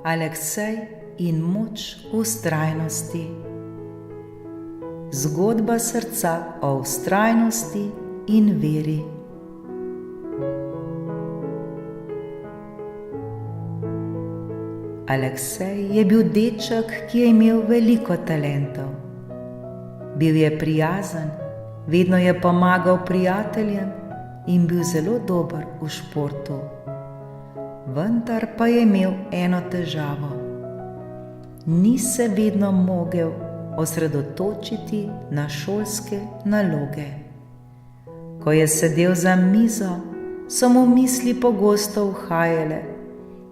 Aleksej in moč vztrajnosti. Zgodba srca o vztrajnosti in veri. Aleksej je bil deček, ki je imel veliko talentov. Bil je prijazen, vedno je pomagal prijateljem in bil zelo dober v športu. Vendar pa je imel eno težavo. Ni se vedno mogel osredotočiti na šolske naloge. Ko je sedel za mizo, so mu misli pogosto uhajale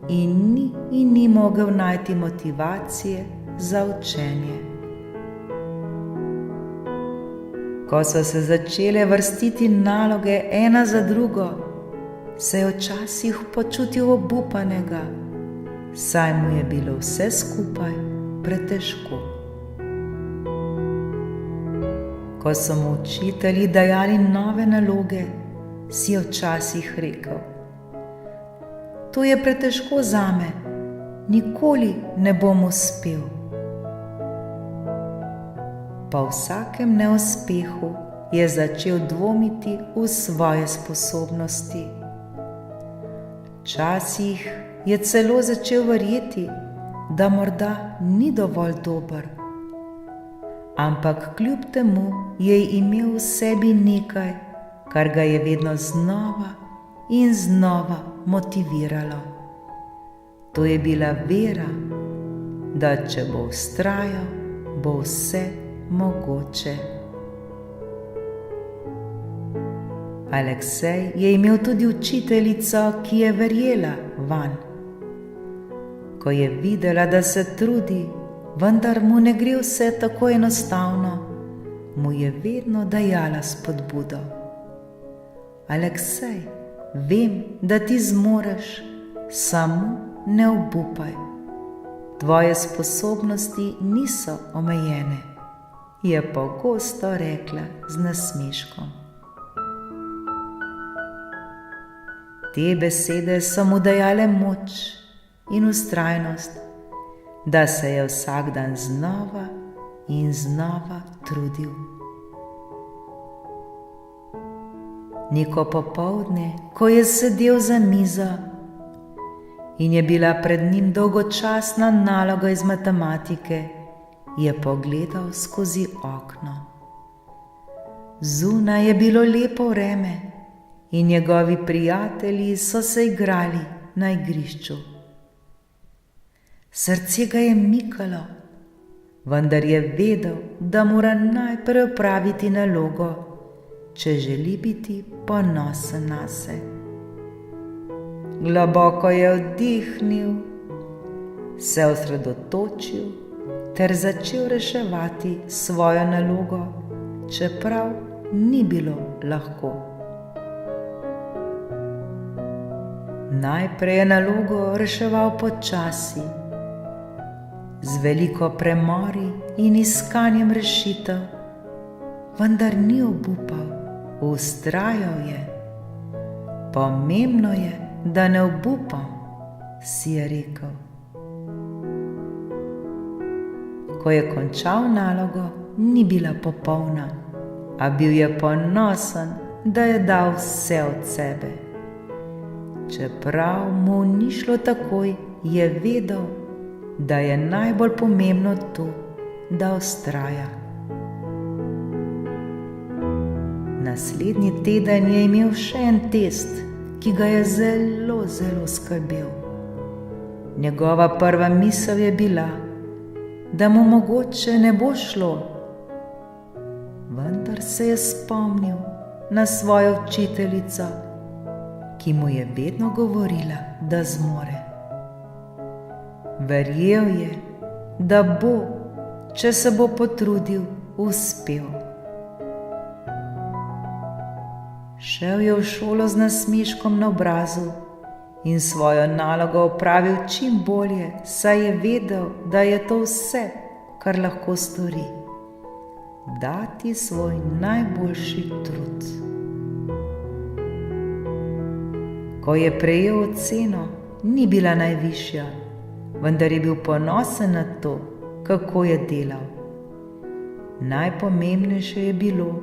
in ni mogel najti motivacije za učenje. Ko so se začele vrstiti naloge ena za drugo, se je včasih počutil obupanega, saj mu je bilo vse skupaj pretežko. Ko so mu učitelji dajali nove naloge, si je včasih rekel: "To je pretežko zame, nikoli ne bom uspel." Po vsakem neuspehu je začel dvomiti v svoje sposobnosti. Včasih je celo začel verjeti, da morda ni dovolj dober. Ampak kljub temu je imel v sebi nekaj, kar ga je vedno znova in znova motiviralo. To je bila vera, da če bo vztrajal, bo vse mogoče. Aleksej je imel tudi učiteljico, ki je verjela vanj. Ko je videla, da se trudi, vendar mu ne gre vse tako enostavno, mu je vedno dajala spodbudo. "Aleksej, vem, da ti zmoreš, samo ne obupaj. Tvoje sposobnosti niso omejene," je pogosto rekla z nasmeškom. Te besede so mu dajale moč in vztrajnost, da se je vsak dan znova in znova trudil. Neko popoldne, ko je sedel za mizo in je bila pred njim dolgočasna naloga iz matematike, je pogledal skozi okno. Zunaj je bilo lepo vreme in njegovi prijatelji so se igrali na igrišču. Srce ga je mikalo, vendar je vedel, da mora najprej opraviti nalogo, če želi biti ponosen nase. Globoko je vdihnil, se osredotočil ter začel reševati svojo nalogo, čeprav ni bilo lahko. Najprej je nalogo reševal počasi, z veliko premori in iskanjem rešitev, vendar ni obupal, vztrajal je. "Pomembno je, da ne obupam," si je rekel. Ko je končal nalogo, ni bila popolna, a bil je ponosen, da je dal vse od sebe. Čeprav mu ni šlo takoj, je vedel, da je najbolj pomembno to, da vztraja. Naslednji teden je imel še en test, ki ga je zelo skrbel. Njegova prva misel je bila, da mu mogoče ne bo šlo. Vendar se je spomnil na svojo učiteljico, ki mu je vedno govorila, da zmore. Verjel je, da bo, če se bo potrudil, uspel. Šel je v šolo z nasmeškom na obrazu in svojo nalogo opravil čim bolje, saj je vedel, da je to vse, kar lahko stori. Dati svoj najboljši trud. Ko je prejel oceno, ni bila najvišja, vendar je bil ponosen na to, kako je delal. Najpomembnejše je bilo,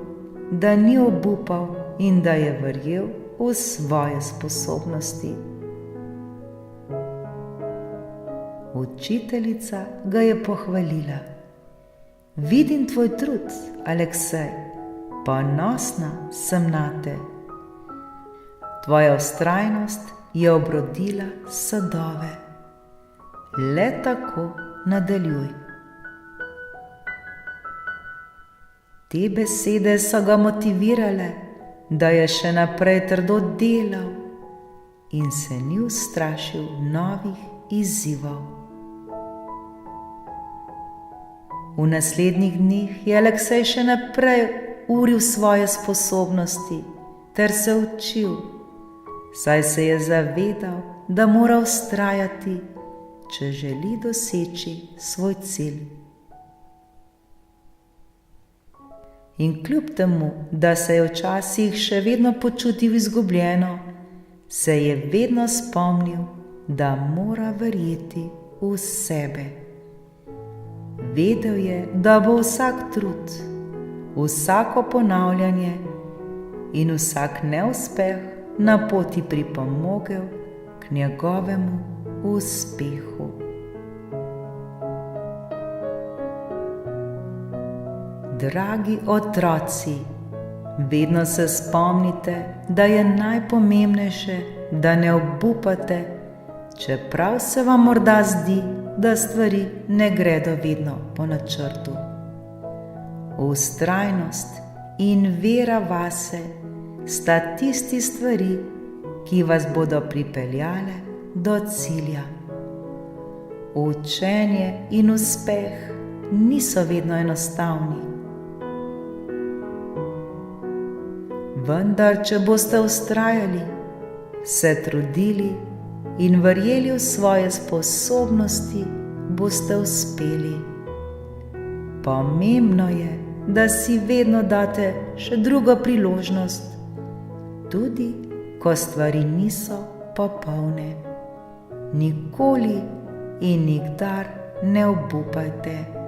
da ni obupal in da je verjel v svoje sposobnosti. Učiteljica ga je pohvalila. Vidim tvoj trud, Aleksej, ponosna sem nate. Tvoja vztrajnost je obrodila sadove. Le tako nadaljuj. Te besede so ga motivirale, da je še naprej trdo delal in se ni ustrašil novih izzivov. V naslednjih dneh je Aleksej še naprej uril svoje sposobnosti ter se učil, saj se je zavedal, da mora vztrajati, če želi doseči svoj cilj. In kljub temu, da se je včasih še vedno počutil izgubljeno, se je vedno spomnil, da mora verjeti v sebe. Vedel je, da bo vsak trud, vsako ponavljanje in vsak neuspeh na poti pripomogel k njegovemu uspehu. Dragi otroci, vedno se spomnite, da je najpomembnejše, da ne obupate, čeprav se vam morda zdi, da stvari ne gredo vedno po načrtu. Vztrajnost in vera vase sta tisti stvari, ki vas bodo pripeljale do cilja. Učenje in uspeh niso vedno enostavni. Vendar, če boste vztrajali, se trudili in verjeli v svoje sposobnosti, boste uspeli. Pomembno je, da si vedno date še drugo priložnost, tudi ko stvari niso popolne. Nikoli in nikdar ne obupajte.